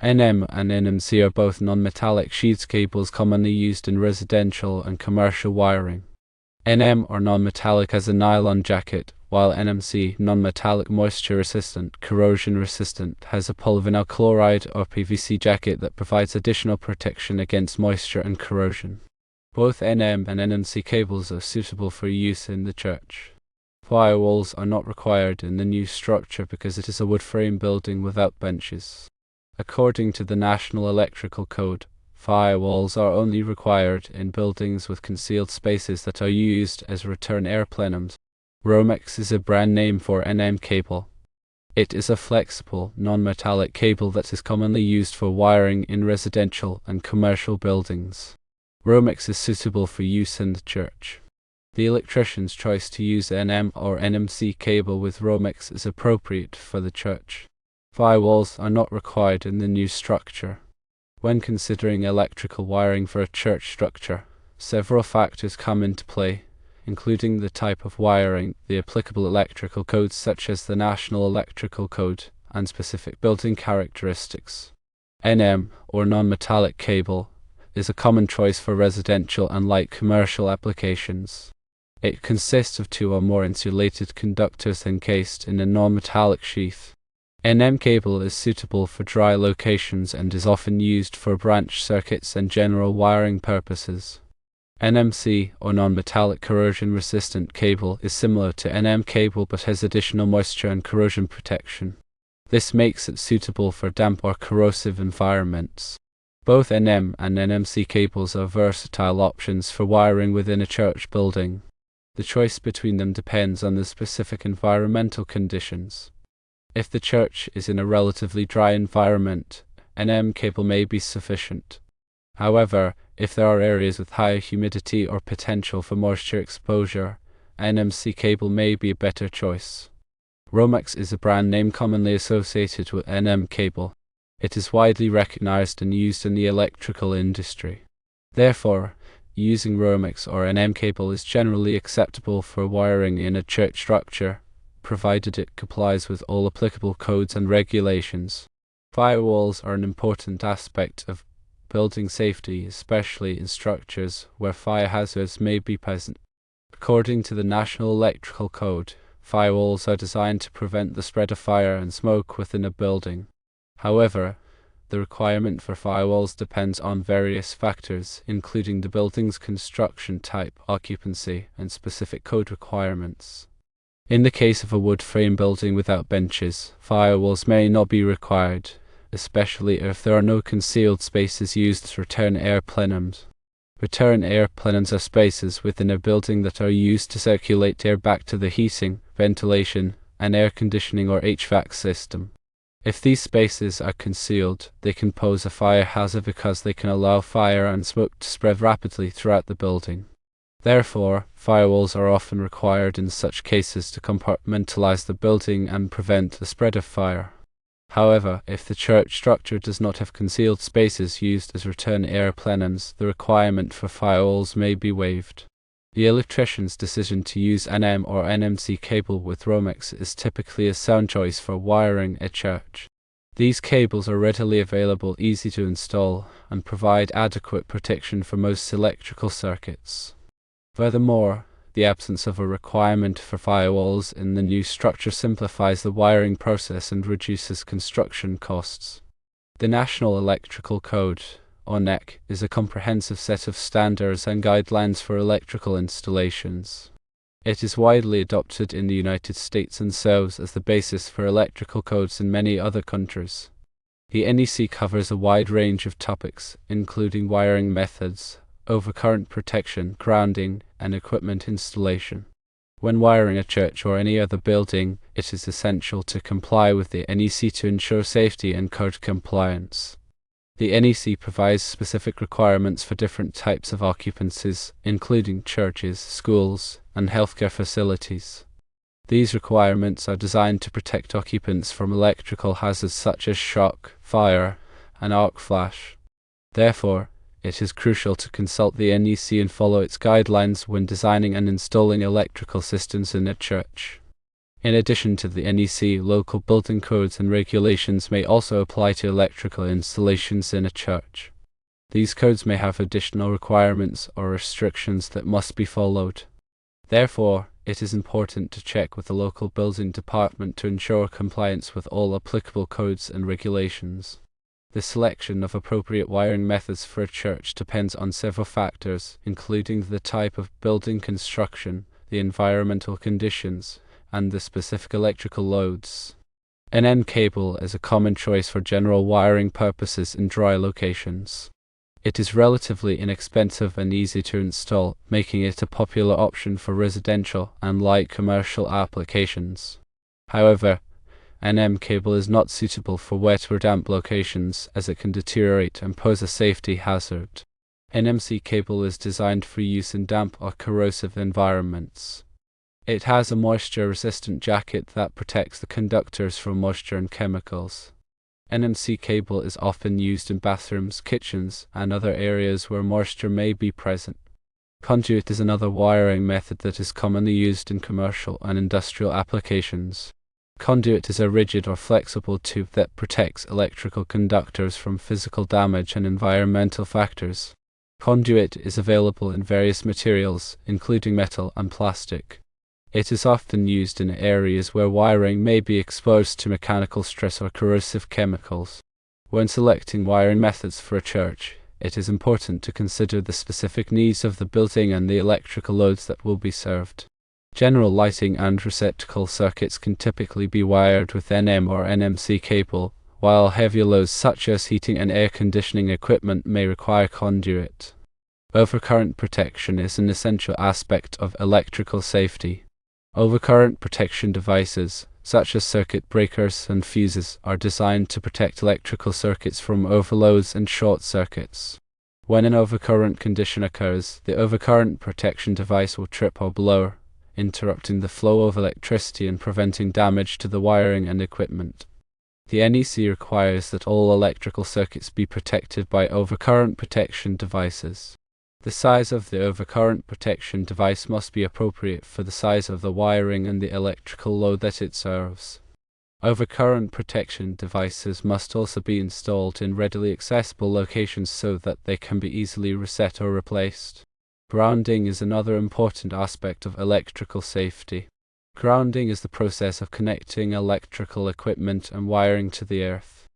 NM and NMC are both non-metallic sheaths cables commonly used in residential and commercial wiring. NM or non-metallic has a nylon jacket, while NMC, non-metallic moisture-resistant, corrosion-resistant, has a polyvinyl chloride or PVC jacket that provides additional protection against moisture and corrosion. Both NM and NMC cables are suitable for use in the church. Firewalls are not required in the new structure because it is a wood frame building without benches. According to the National Electrical Code, firewalls are only required in buildings with concealed spaces that are used as return air plenums. Romex is a brand name for NM cable. It is a flexible, non-metallic cable that is commonly used for wiring in residential and commercial buildings. Romex is suitable for use in the church. The electrician's choice to use NM or NMC cable with Romex is appropriate for the church. Firewalls are not required in the new structure. When considering electrical wiring for a church structure, several factors come into play, including the type of wiring, the applicable electrical codes such as the National Electrical Code, and specific building characteristics. NM, or non-metallic cable, is a common choice for residential and light commercial applications. It consists of 2 or more insulated conductors encased in a non-metallic sheath. NM cable is suitable for dry locations and is often used for branch circuits and general wiring purposes. NMC, or non-metallic corrosion-resistant cable, is similar to NM cable but has additional moisture and corrosion protection. This makes it suitable for damp or corrosive environments. Both NM and NMC cables are versatile options for wiring within a church building. The choice between them depends on the specific environmental conditions. If the church is in a relatively dry environment, NM cable may be sufficient. However, if there are areas with high humidity or potential for moisture exposure, NMC cable may be a better choice. Romex is a brand name commonly associated with NM cable. It is widely recognized and used in the electrical industry. Therefore, using Romex or NM cable is generally acceptable for wiring in a church structure, provided it complies with all applicable codes and regulations. Firewalls are an important aspect of building safety, especially in structures where fire hazards may be present. According to the National Electrical Code, firewalls are designed to prevent the spread of fire and smoke within a building. However, the requirement for firewalls depends on various factors, including the building's construction type, occupancy, and specific code requirements. In the case of a wood frame building without benches, firewalls may not be required, especially if there are no concealed spaces used as return air plenums. Return air plenums are spaces within a building that are used to circulate air back to the heating, ventilation, and air conditioning or HVAC system. If these spaces are concealed, they can pose a fire hazard because they can allow fire and smoke to spread rapidly throughout the building. Therefore, firewalls are often required in such cases to compartmentalize the building and prevent the spread of fire. However, if the church structure does not have concealed spaces used as return air plenums, the requirement for firewalls may be waived. The electrician's decision to use NM or NMC cable with Romex is typically a sound choice for wiring a church. These cables are readily available, easy to install, and provide adequate protection for most electrical circuits. Furthermore, the absence of a requirement for firewalls in the new structure simplifies the wiring process and reduces construction costs. The National Electrical Code, or NEC, is a comprehensive set of standards and guidelines for electrical installations. It is widely adopted in the United States and serves as the basis for electrical codes in many other countries. The NEC covers a wide range of topics, including wiring methods, overcurrent protection, grounding, and equipment installation. When wiring a church or any other building, it is essential to comply with the NEC to ensure safety and code compliance. The NEC provides specific requirements for different types of occupancies, including churches, schools, and healthcare facilities. These requirements are designed to protect occupants from electrical hazards such as shock, fire, and arc flash. Therefore, it is crucial to consult the NEC and follow its guidelines when designing and installing electrical systems in a church. In addition to the NEC, local building codes and regulations may also apply to electrical installations in a church. These codes may have additional requirements or restrictions that must be followed. Therefore, it is important to check with the local building department to ensure compliance with all applicable codes and regulations. The selection of appropriate wiring methods for a church depends on several factors, including the type of building construction, the environmental conditions, and the specific electrical loads. NM cable is a common choice for general wiring purposes in dry locations. It is relatively inexpensive and easy to install, making it a popular option for residential and light commercial applications. However, NM cable is not suitable for wet or damp locations as it can deteriorate and pose a safety hazard. NMC cable is designed for use in damp or corrosive environments. It has a moisture-resistant jacket that protects the conductors from moisture and chemicals. NMC cable is often used in bathrooms, kitchens, and other areas where moisture may be present. Conduit is another wiring method that is commonly used in commercial and industrial applications. Conduit is a rigid or flexible tube that protects electrical conductors from physical damage and environmental factors. Conduit is available in various materials, including metal and plastic. It is often used in areas where wiring may be exposed to mechanical stress or corrosive chemicals. When selecting wiring methods for a church, it is important to consider the specific needs of the building and the electrical loads that will be served. General lighting and receptacle circuits can typically be wired with NM or NMC cable, while heavier loads such as heating and air conditioning equipment may require conduit. Overcurrent protection is an essential aspect of electrical safety. Overcurrent protection devices, such as circuit breakers and fuses, are designed to protect electrical circuits from overloads and short circuits. When an overcurrent condition occurs, the overcurrent protection device will trip or blow, interrupting the flow of electricity and preventing damage to the wiring and equipment. The NEC requires that all electrical circuits be protected by overcurrent protection devices. The size of the overcurrent protection device must be appropriate for the size of the wiring and the electrical load that it serves. Overcurrent protection devices must also be installed in readily accessible locations so that they can be easily reset or replaced. Grounding is another important aspect of electrical safety. Grounding is the process of connecting electrical equipment and wiring to the earth.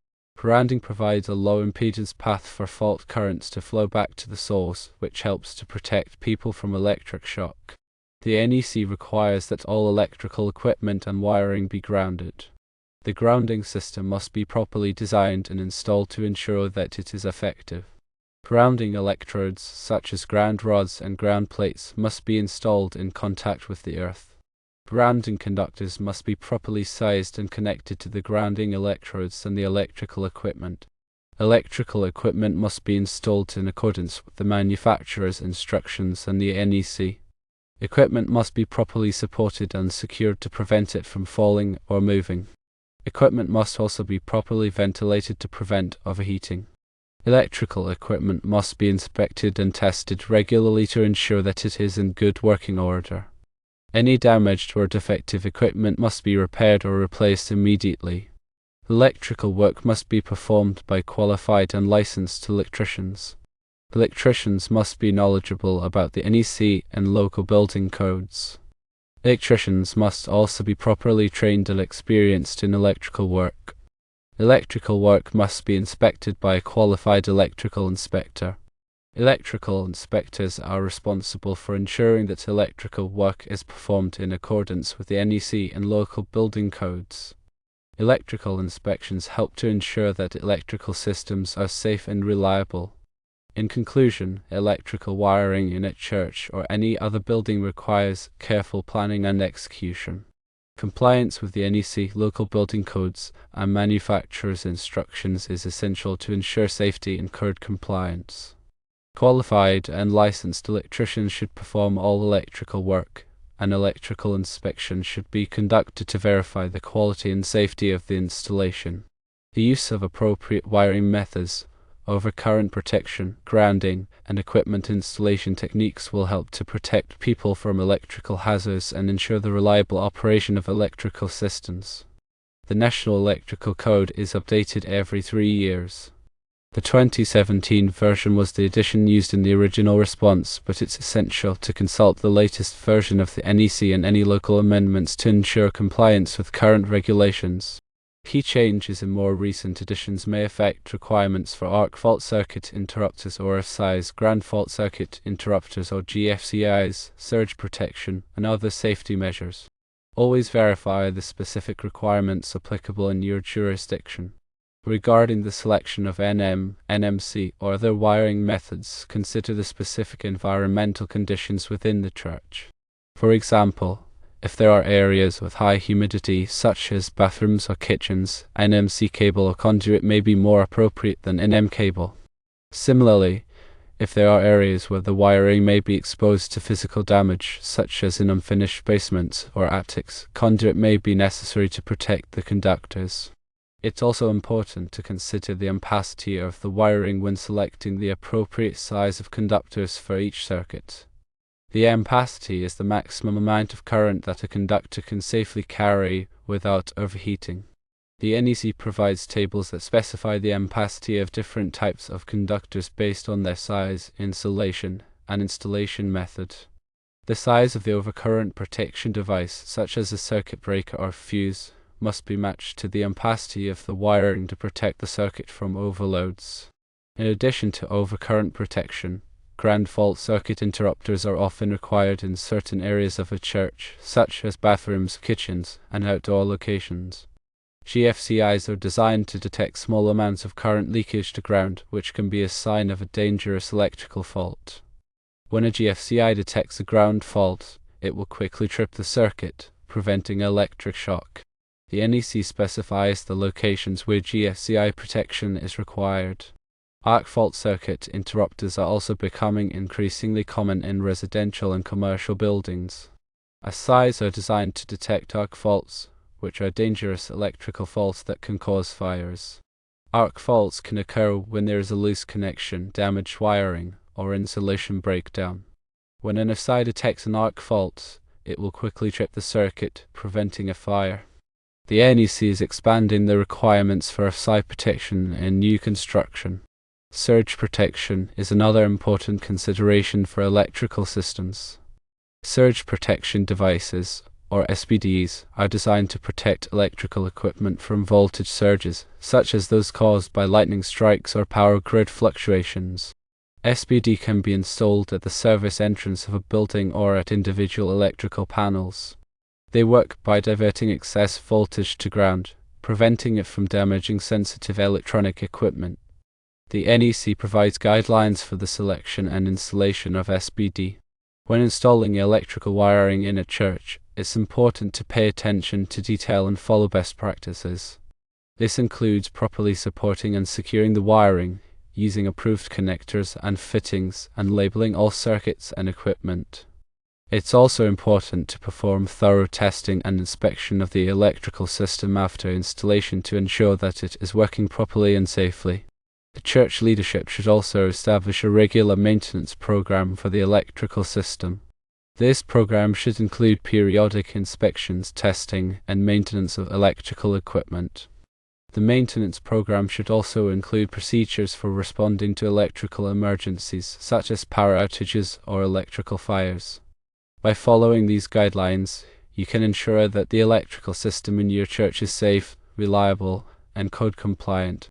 Grounding provides a low impedance path for fault currents to flow back to the source, which helps to protect people from electric shock. The NEC requires that all electrical equipment and wiring be grounded. The grounding system must be properly designed and installed to ensure that it is effective. Grounding electrodes, such as ground rods and ground plates, must be installed in contact with the earth. Grounding conductors must be properly sized and connected to the grounding electrodes and the electrical equipment. Electrical equipment must be installed in accordance with the manufacturer's instructions and the NEC. Equipment must be properly supported and secured to prevent it from falling or moving. Equipment must also be properly ventilated to prevent overheating. Electrical equipment must be inspected and tested regularly to ensure that it is in good working order. Any damaged or defective equipment must be repaired or replaced immediately. Electrical work must be performed by qualified and licensed electricians. Electricians must be knowledgeable about the NEC and local building codes. Electricians must also be properly trained and experienced in electrical work. Electrical work must be inspected by a qualified electrical inspector. Electrical inspectors are responsible for ensuring that electrical work is performed in accordance with the NEC and local building codes. Electrical inspections help to ensure that electrical systems are safe and reliable. In conclusion, electrical wiring in a church or any other building requires careful planning and execution. Compliance with the NEC, local building codes, and manufacturer's instructions is essential to ensure safety and code compliance. Qualified and licensed electricians should perform all electrical work. An electrical inspection should be conducted to verify the quality and safety of the installation. The use of appropriate wiring methods Overcurrent protection, grounding, and equipment installation techniques will help to protect people from electrical hazards and ensure the reliable operation of electrical systems. The National Electrical Code is updated every 3 years. The 2017 version was the edition used in the original response, but it's essential to consult the latest version of the NEC and any local amendments to ensure compliance with current regulations. Key changes in more recent editions may affect requirements for arc fault circuit interrupters or FSIs, ground fault circuit interrupters or GFCIs, surge protection, and other safety measures. Always verify the specific requirements applicable in your jurisdiction. Regarding the selection of NMC, or other wiring methods, consider the specific environmental conditions within the church. For example, if there are areas with high humidity, such as bathrooms or kitchens, NMC cable or conduit may be more appropriate than NM cable. Similarly, if there are areas where the wiring may be exposed to physical damage, such as in unfinished basements or attics, conduit may be necessary to protect the conductors. It's also important to consider the ampacity of the wiring when selecting the appropriate size of conductors for each circuit. The ampacity is the maximum amount of current that a conductor can safely carry without overheating. The NEC provides tables that specify the ampacity of different types of conductors based on their size, insulation, and installation method. The size of the overcurrent protection device, such as a circuit breaker or fuse, must be matched to the ampacity of the wiring to protect the circuit from overloads. In addition to overcurrent protection, ground fault circuit interrupters are often required in certain areas of a church, such as bathrooms, kitchens, and outdoor locations. GFCIs are designed to detect small amounts of current leakage to ground, which can be a sign of a dangerous electrical fault. When a GFCI detects a ground fault, it will quickly trip the circuit, preventing electric shock. The NEC specifies the locations where GFCI protection is required. Arc fault circuit interrupters are also becoming increasingly common in residential and commercial buildings. FSIs are designed to detect arc faults, which are dangerous electrical faults that can cause fires. Arc faults can occur when there is a loose connection, damaged wiring, or insulation breakdown. When an FSI detects an arc fault, it will quickly trip the circuit, preventing a fire. The NEC is expanding the requirements for FSI protection in new construction. Surge protection is another important consideration for electrical systems. Surge protection devices, or SPDs, are designed to protect electrical equipment from voltage surges, such as those caused by lightning strikes or power grid fluctuations. SPD can be installed at the service entrance of a building or at individual electrical panels. They work by diverting excess voltage to ground, preventing it from damaging sensitive electronic equipment. The NEC provides guidelines for the selection and installation of SPD. When installing electrical wiring in a church, it's important to pay attention to detail and follow best practices. This includes properly supporting and securing the wiring, using approved connectors and fittings, and labeling all circuits and equipment. It's also important to perform thorough testing and inspection of the electrical system after installation to ensure that it is working properly and safely. The church leadership should also establish a regular maintenance program for the electrical system. This program should include periodic inspections, testing, and maintenance of electrical equipment. The maintenance program should also include procedures for responding to electrical emergencies, such as power outages or electrical fires. By following these guidelines, you can ensure that the electrical system in your church is safe, reliable, and code compliant.